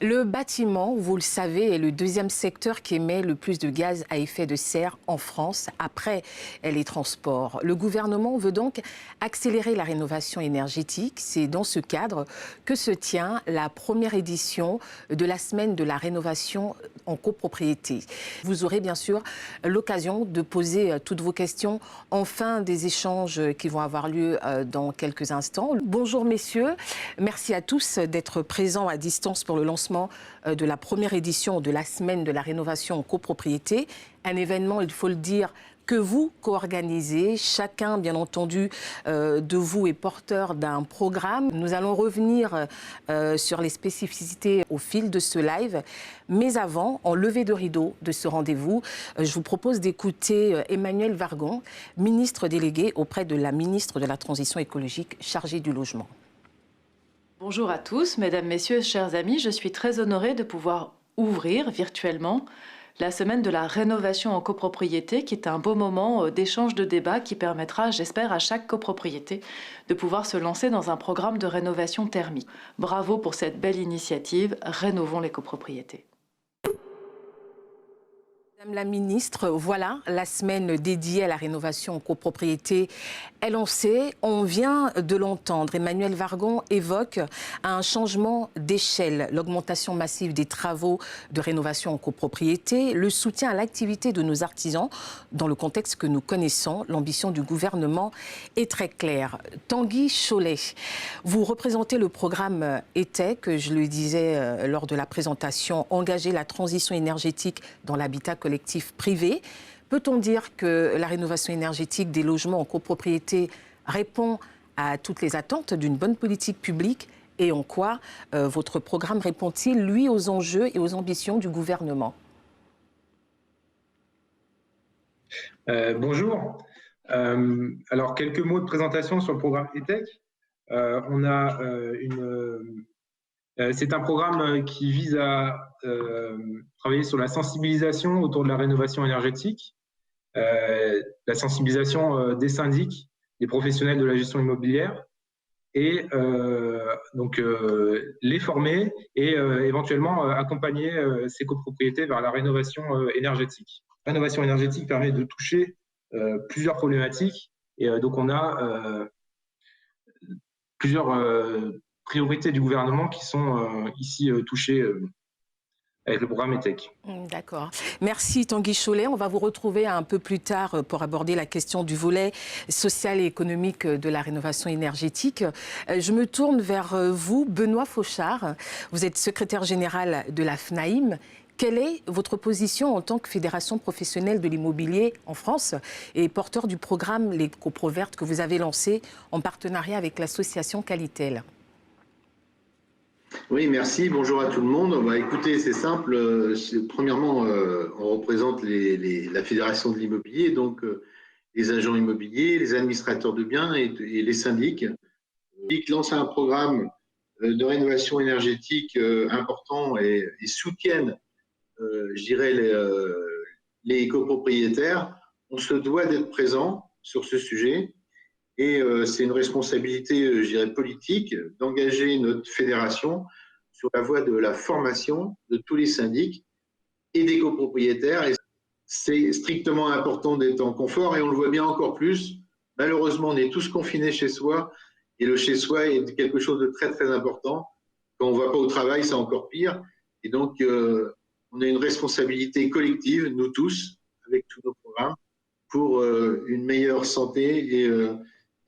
Le bâtiment, vous le savez, est le deuxième secteur qui émet le plus de gaz à effet de serre en France, après les transports. Le gouvernement veut donc accélérer la rénovation énergétique. C'est dans ce cadre que se tient la première édition de la semaine de la rénovation en copropriété. Vous aurez bien sûr l'occasion de poser toutes vos questions en fin des échanges qui vont avoir lieu dans quelques instants. Bonjour messieurs, merci à tous d'être présents à distance pour le lancement de la première édition de la semaine de la rénovation en copropriété. Un événement, il faut le dire, que vous co-organisez. Chacun, bien entendu, de vous est porteur d'un programme. Nous allons revenir sur les spécificités au fil de ce live. Mais avant, en levée de rideau de ce rendez-vous, je vous propose d'écouter Emmanuelle Wargon, ministre déléguée auprès de la ministre de la Transition écologique chargée du logement. Bonjour à tous, mesdames, messieurs, chers amis. Je suis très honorée de pouvoir ouvrir virtuellement la semaine de la rénovation en copropriété, qui est un beau moment d'échange, de débat qui permettra, j'espère, à chaque copropriété de pouvoir se lancer dans un programme de rénovation thermique. Bravo pour cette belle initiative. Rénovons les copropriétés. Madame la ministre, voilà, la semaine dédiée à la rénovation en copropriété est lancée. On vient de l'entendre. Emmanuelle Wargon évoque un changement d'échelle, l'augmentation massive des travaux de rénovation en copropriété, le soutien à l'activité de nos artisans. Dans le contexte que nous connaissons, l'ambition du gouvernement est très claire. Tanguy Cholet, vous représentez le programme ETEC, je le disais lors de la présentation, engager la transition énergétique dans l'habitat collectif privé. Peut-on dire que la rénovation énergétique des logements en copropriété répond à toutes les attentes d'une bonne politique publique et en quoi votre programme répond-il, lui, aux enjeux et aux ambitions du gouvernement? Bonjour. Alors, quelques mots de présentation sur le programme ETEC. C'est un programme qui vise à travailler sur la sensibilisation autour de la rénovation énergétique, la sensibilisation des syndics, des professionnels de la gestion immobilière, et donc les former et éventuellement accompagner ces copropriétés vers la rénovation énergétique. La rénovation énergétique permet de toucher plusieurs problématiques, et donc on a plusieurs priorités du gouvernement qui sont ici touchées avec le programme ETEC. D'accord. Merci Tanguy Cholet. On va vous retrouver un peu plus tard pour aborder la question du volet social et économique de la rénovation énergétique. Je me tourne vers vous, Benoît Fauchard. Vous êtes secrétaire général de la FNAIM. Quelle est votre position en tant que fédération professionnelle de l'immobilier en France et porteur du programme Les Copro Vertes que vous avez lancé en partenariat avec l'association Qualitel? Oui, merci. Bonjour à tout le monde. Bah, écoutez, c'est simple. Premièrement, on représente la Fédération de l'immobilier, donc les agents immobiliers, les administrateurs de biens et les syndics. Ils lancent un programme de rénovation énergétique important et soutiennent, je dirais, les copropriétaires. On se doit d'être présent sur ce sujet. Et c'est une responsabilité, je dirais, politique d'engager notre fédération sur la voie de la formation de tous les syndics et des copropriétaires. Et c'est strictement important d'être en confort et on le voit bien encore plus. Malheureusement, on est tous confinés chez soi et le chez soi est quelque chose de très, très important. Quand on ne va pas au travail, c'est encore pire. Et donc, on a une responsabilité collective, nous tous, avec tous nos programmes, pour une meilleure santé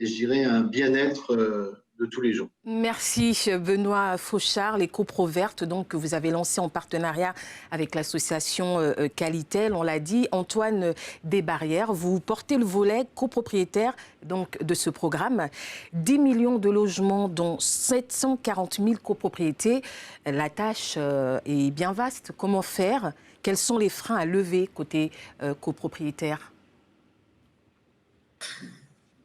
et je dirais un bien-être de tous les gens. Merci Benoît Fauchard. Les Copro Vertes donc, que vous avez lancé en partenariat avec l'association Qualitel, on l'a dit. Antoine Desbarrières, vous portez le volet copropriétaire donc, de ce programme. 10 millions de logements, dont 740 000 copropriétés. La tâche est bien vaste. Comment faire? Quels sont les freins à lever côté copropriétaire?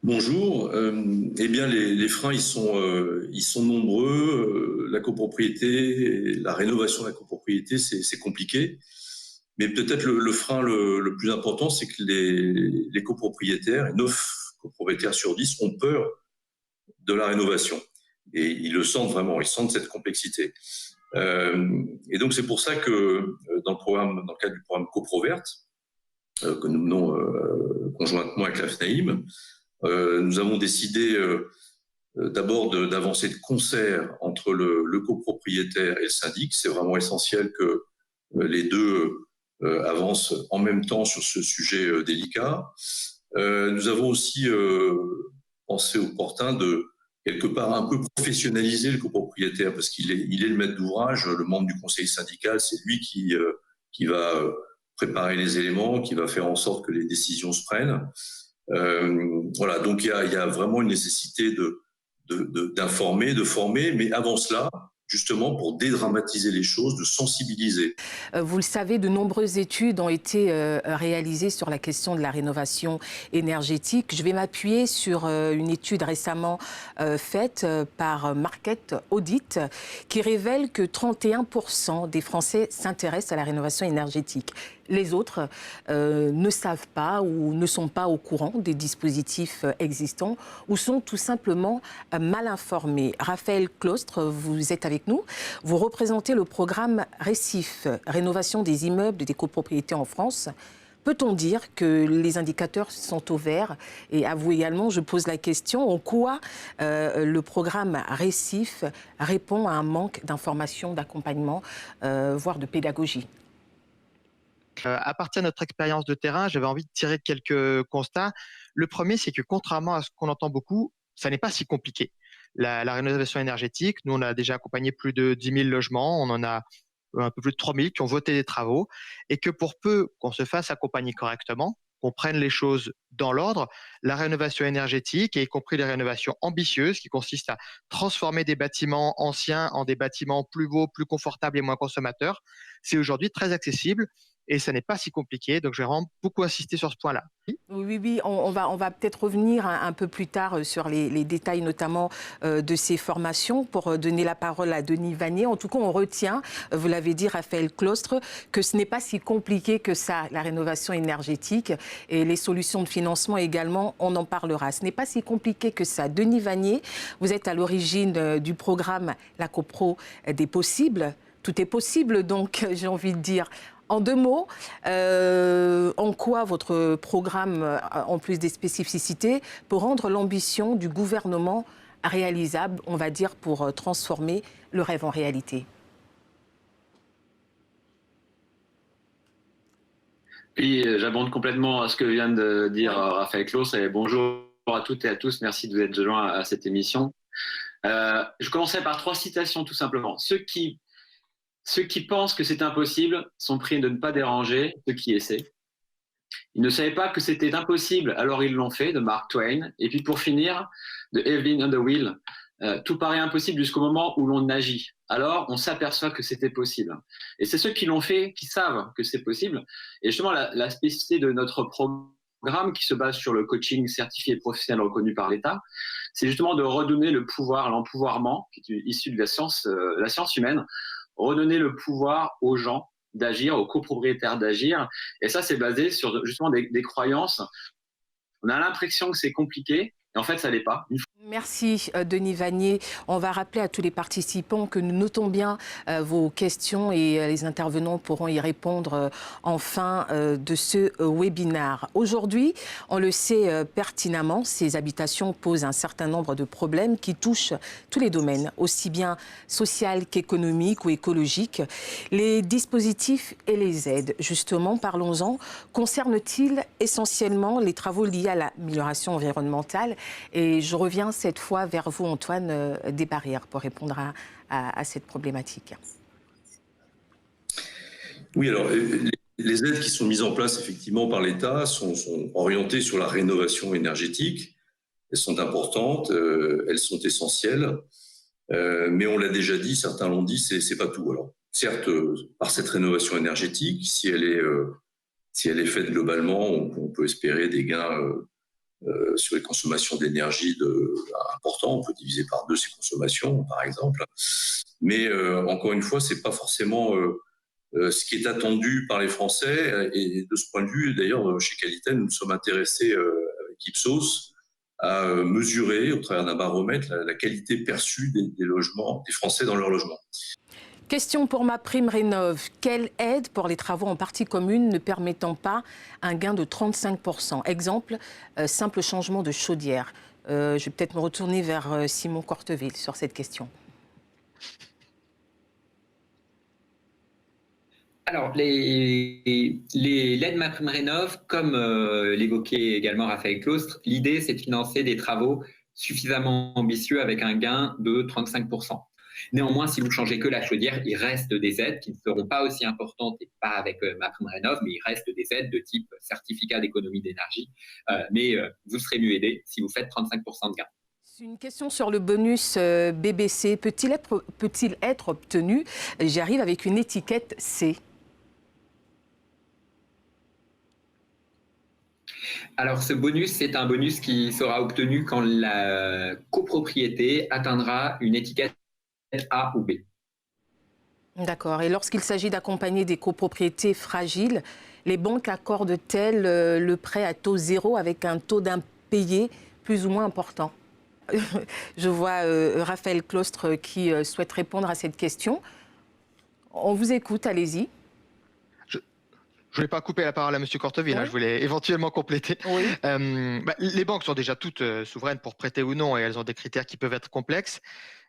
Bonjour. Eh bien, les freins, ils sont nombreux. La copropriété, la rénovation de la copropriété, c'est compliqué. Mais peut-être le frein le plus important, c'est que les copropriétaires, et 9 copropriétaires sur 10, ont peur de la rénovation. Et ils le sentent vraiment, ils sentent cette complexité. Et donc c'est pour ça que dans le cadre du programme CoProVert, que nous menons conjointement avec la FNAIM, nous avons décidé d'abord d'avancer de concert entre le copropriétaire et le syndic. C'est vraiment essentiel que les deux avancent en même temps sur ce sujet délicat. Nous avons aussi pensé opportun de quelque part un peu professionnaliser le copropriétaire parce qu'il est le maître d'ouvrage, le membre du conseil syndical, c'est lui qui va préparer les éléments, qui va faire en sorte que les décisions se prennent. Voilà, donc il y a vraiment une nécessité d'informer, de former, mais avant cela, justement pour dédramatiser les choses, de sensibiliser. Vous le savez, de nombreuses études ont été réalisées sur la question de la rénovation énergétique. Je vais m'appuyer sur une étude récemment faite par Market Audit qui révèle que 31% des Français s'intéressent à la rénovation énergétique. Les autres ne savent pas ou ne sont pas au courant des dispositifs existants ou sont tout simplement mal informés. Raphaël Claustre, vous êtes avec nous. Vous représentez le programme RECIF, Rénovation des immeubles des copropriétés en France. Peut-on dire que les indicateurs sont au vert? Et à vous également, je pose la question, en quoi le programme RECIF répond à un manque d'information, d'accompagnement, voire de pédagogie? À partir de notre expérience de terrain, j'avais envie de tirer quelques constats. Le premier, c'est que contrairement à ce qu'on entend beaucoup, ça n'est pas si compliqué. La rénovation énergétique, nous, on a déjà accompagné plus de 10 000 logements, on en a un peu plus de 3 000 qui ont voté des travaux, et que pour peu qu'on se fasse accompagner correctement, qu'on prenne les choses dans l'ordre, la rénovation énergétique, et y compris les rénovations ambitieuses, qui consistent à transformer des bâtiments anciens en des bâtiments plus beaux, plus confortables et moins consommateurs, c'est aujourd'hui très accessible. Et ça n'est pas si compliqué, donc je vais vraiment beaucoup insister sur ce point-là. Oui, on va peut-être revenir un peu plus tard sur les détails notamment de ces formations pour donner la parole à Denis Vanier. En tout cas, on retient, vous l'avez dit Raphaël Claustre, que ce n'est pas si compliqué que ça, la rénovation énergétique et les solutions de financement également, on en parlera. Ce n'est pas si compliqué que ça. Denis Vanier, vous êtes à l'origine du programme La CoPro des possibles. Tout est possible donc, j'ai envie de dire. En deux mots, en quoi votre programme, en plus des spécificités, peut rendre l'ambition du gouvernement réalisable, on va dire, pour transformer le rêve en réalité? Oui, j'abonde complètement à ce que vient de dire Raphaël Claustre et bonjour à toutes et à tous. Merci de vous être joints à cette émission. Je commencerai par 3 citations tout simplement. Ceux qui pensent que c'est impossible sont priés de ne pas déranger ceux qui essaient. Ils ne savaient pas que c'était impossible, alors ils l'ont fait, de Mark Twain. Et puis pour finir, de Evelyn Underhill, tout paraît impossible jusqu'au moment où l'on agit. Alors on s'aperçoit que c'était possible. Et c'est ceux qui l'ont fait qui savent que c'est possible. Et justement, la spécificité de notre programme, qui se base sur le coaching certifié et professionnel reconnu par l'État, c'est justement de redonner le pouvoir, l'empouvoirment, qui est issu de la science humaine, redonner le pouvoir aux gens d'agir, aux copropriétaires d'agir. Et ça, c'est basé sur justement des croyances. On a l'impression que c'est compliqué, et en fait, ça l'est pas. Merci Denis Vanier. On va rappeler à tous les participants que nous notons bien vos questions et les intervenants pourront y répondre en fin de ce webinaire. Aujourd'hui, on le sait pertinemment, ces habitations posent un certain nombre de problèmes qui touchent tous les domaines, aussi bien social qu'économique ou écologique. Les dispositifs et les aides, justement, parlons-en, concernent-ils essentiellement les travaux liés à l'amélioration environnementale? Et je reviens cette fois vers vous, Antoine Desbarrières, pour répondre à cette problématique. Oui, alors les aides qui sont mises en place effectivement par l'État sont orientées sur la rénovation énergétique. Elles sont importantes, elles sont essentielles, mais on l'a déjà dit, certains l'ont dit, c'est pas tout. Alors, certes, par cette rénovation énergétique, si elle est faite globalement, on peut espérer des gains sur les consommations d'énergie importants. On peut diviser par 2 ces consommations, par exemple. Mais encore une fois, c'est pas forcément ce qui est attendu par les Français. Et de ce point de vue, d'ailleurs, chez Qualitel, nous nous sommes intéressés avec Ipsos à mesurer, au travers d'un baromètre, la qualité perçue des logements, des Français dans leur logement. Question pour MaPrimeRénov'. Quelle aide pour les travaux en partie commune ne permettant pas un gain de 35%? Exemple, simple changement de chaudière. Je vais peut-être me retourner vers Simon Corteville sur cette question. Alors, l'aide MaPrimeRénov', comme l'évoquait également Raphaël Claustre, l'idée, c'est de financer des travaux suffisamment ambitieux avec un gain de 35%. Néanmoins, si vous ne changez que la chaudière, il reste des aides qui ne seront pas aussi importantes, et pas avec MaPrimeRénov', mais il reste des aides de type certificat d'économie d'énergie. Mais vous serez mieux aidé si vous faites 35% de gain. Une question sur le bonus BBC. Peut-il être obtenu, j'y arrive, avec une étiquette C? Alors, ce bonus, c'est un bonus qui sera obtenu quand la copropriété atteindra une étiquette A ou B. D'accord. Et lorsqu'il s'agit d'accompagner des copropriétés fragiles, les banques accordent-elles le prêt à taux zéro avec un taux d'impayé plus ou moins important? Je vois Raphaël Claustre qui souhaite répondre à cette question. On vous écoute, allez-y. Je ne voulais pas couper la parole à M. Corteville, oui. Je voulais éventuellement compléter. Oui. Les banques sont déjà toutes souveraines pour prêter ou non et elles ont des critères qui peuvent être complexes.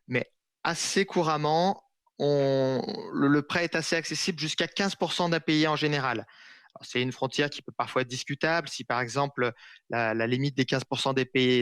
Mais assez couramment, le prêt est assez accessible jusqu'à 15% d'impayés en général. C'est une frontière qui peut parfois être discutable. Si par exemple la limite des 15%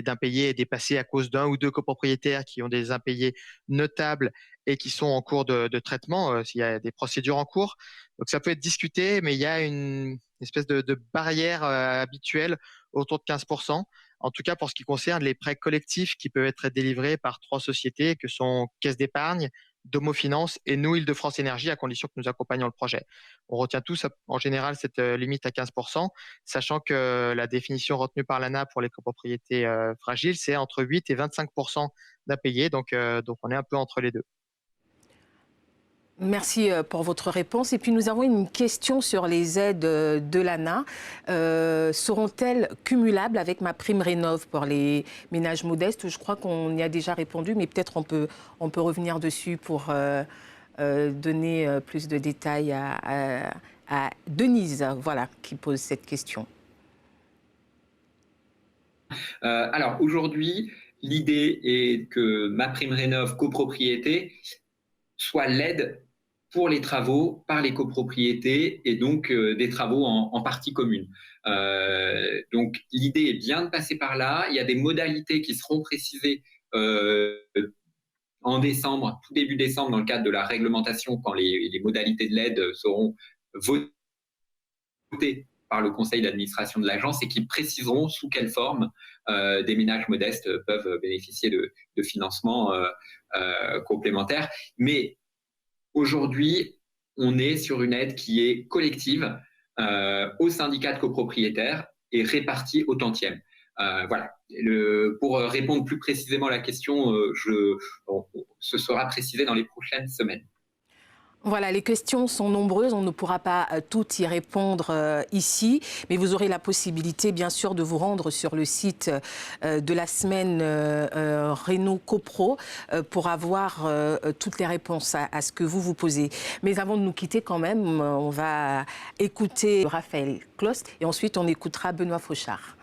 d'impayés est dépassée à cause d'un ou deux copropriétaires qui ont des impayés notables et qui sont en cours de traitement, s'il y a des procédures en cours. Donc ça peut être discuté, mais il y a une espèce de barrière habituelle autour de 15%. En tout cas, pour ce qui concerne les prêts collectifs qui peuvent être délivrés par 3 sociétés que sont Caisse d'épargne, Domo Finance et nous, Île-de-France Énergie, à condition que nous accompagnions le projet. On retient tous en général cette limite à 15%, sachant que la définition retenue par l'ANA pour les copropriétés fragiles, c'est entre 8 et 25% d'impayés, donc on est un peu entre les deux. Merci pour votre réponse. Et puis nous avons une question sur les aides de l'ANA. Seront-elles cumulables avec MaPrimeRénov' pour les ménages modestes? Je crois qu'on y a déjà répondu, mais peut-être on peut revenir dessus pour donner plus de détails à Denise, voilà, qui pose cette question. Alors aujourd'hui, l'idée est que MaPrimeRénov' copropriété soit l'aide pour les travaux par les copropriétés et donc des travaux en partie commune. Donc l'idée est bien de passer par là. Il y a des modalités qui seront précisées en décembre, tout début décembre, dans le cadre de la réglementation, quand les modalités de l'aide seront votées par le conseil d'administration de l'agence et qui préciseront sous quelle forme des ménages modestes peuvent bénéficier de financements complémentaires. Mais aujourd'hui, on est sur une aide qui est collective aux syndicats de copropriétaires et répartie au tantième. Voilà. Pour répondre plus précisément à la question, ce sera précisé dans les prochaines semaines. Voilà, les questions sont nombreuses, on ne pourra pas toutes y répondre ici, mais vous aurez la possibilité bien sûr de vous rendre sur le site de la semaine Réno Copro pour avoir toutes les réponses à ce que vous posez. Mais avant de nous quitter quand même, on va écouter Raphaël Claustre et ensuite on écoutera Benoît Fauchard.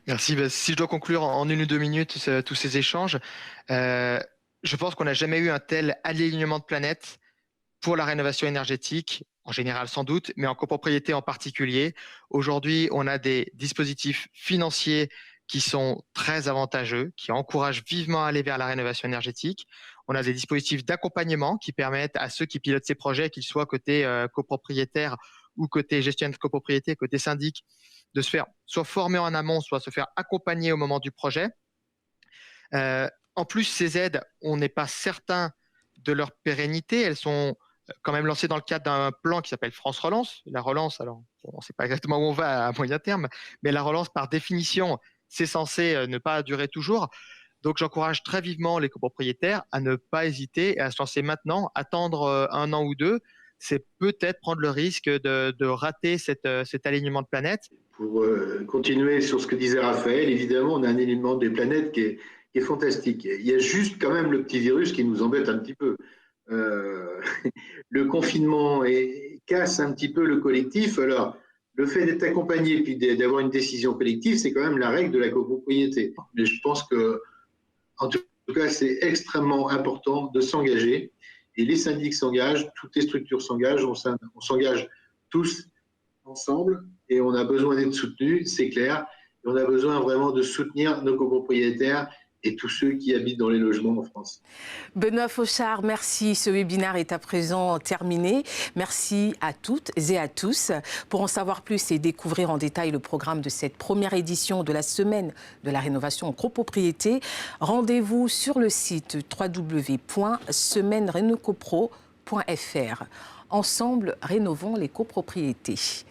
Merci. Si je dois conclure en 1 ou 2 minutes tous ces échanges, je pense qu'on n'a jamais eu un tel alignement de planètes pour la rénovation énergétique, en général sans doute, mais en copropriété en particulier. Aujourd'hui, on a des dispositifs financiers qui sont très avantageux, qui encouragent vivement à aller vers la rénovation énergétique. On a des dispositifs d'accompagnement qui permettent à ceux qui pilotent ces projets, qu'ils soient côté copropriétaire ou côté gestionnaire de copropriété, côté syndic, de se faire soit former en amont, soit se faire accompagner au moment du projet. En plus, ces aides, on n'est pas certain de leur pérennité. Elles sont quand même lancées dans le cadre d'un plan qui s'appelle France Relance. La relance, alors on ne sait pas exactement où on va à moyen terme, mais la relance, par définition, c'est censé ne pas durer toujours. Donc, j'encourage très vivement les copropriétaires à ne pas hésiter et à se lancer maintenant. Attendre 1 an ou 2, c'est peut-être prendre le risque de rater cet alignement de planètes. Pour continuer sur ce que disait Raphaël, évidemment, on a un alignement des planètes qui est fantastique. Il y a juste quand même le petit virus qui nous embête un petit peu. le confinement casse un petit peu le collectif. Alors, le fait d'être accompagné et puis d'avoir une décision collective, c'est quand même la règle de la copropriété. Mais je pense que, en tout cas, c'est extrêmement important de s'engager. Et les syndics s'engagent, toutes les structures s'engagent, on s'engage tous ensemble et on a besoin d'être soutenus, c'est clair. Et on a besoin vraiment de soutenir nos copropriétaires et tous ceux qui habitent dans les logements en France. Benoît Fauchard, merci. Ce webinaire est à présent terminé. Merci à toutes et à tous. Pour en savoir plus et découvrir en détail le programme de cette première édition de la semaine de la rénovation en copropriété, rendez-vous sur le site www.semainerenocopro.fr. Ensemble, rénovons les copropriétés.